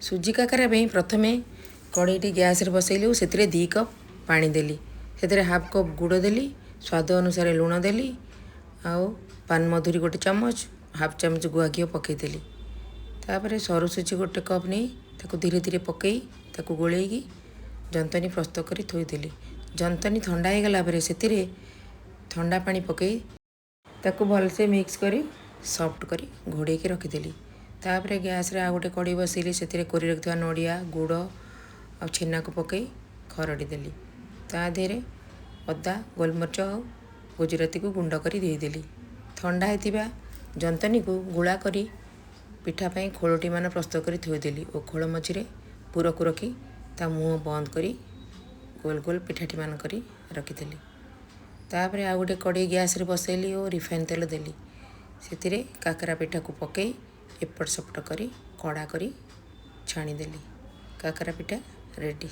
सुजी काकरा प्रथमे कड़ईटी गैस रे बसैली और से 2 कप पानी देली से हाफ कप गुड़ देली स्वाद अनुसार लुण देली आउ पान मधुरी गोटे चमच हाफ चमच गुआ घी पकईदेली तापर सरू सुजी गोटे कप नहीं ताको धीरे धीरे पकई ताको गोलैकी जंतनी प्रस्तुत कर थोईदेली। जंतनी ठंडा हो गला से ठंडा पानी पकई ताको भलसे मिक्स करी सॉफ्ट करी घोड़े के रखीदेली। तापर गैस रे आ गोटे कड़ी बसैली से कोरी रखिथिबा नड़िया गुड़ आ छेना को पकई खरड़ी देली ता देहरे अदा गोलमरिच और गुजराती को गुंड करी देदेली। ठंडा होइतिबा जंतनी को गुला करी पिठापाई खोलटी मान प्रस्तुत कर थोईदेली और खोल मझिरे पूर को रखी ता मुँह बंद करी गोल गोल पिठाटी मान करी रखीदेली। तापर आ गोटे कड़ी गैस रे बसैली और रिफाइन तेल देली से काकरा पिठा को पकई एपट सेपट करी कड़ा करी छाणीदेली। काकरा पिठा रेडी।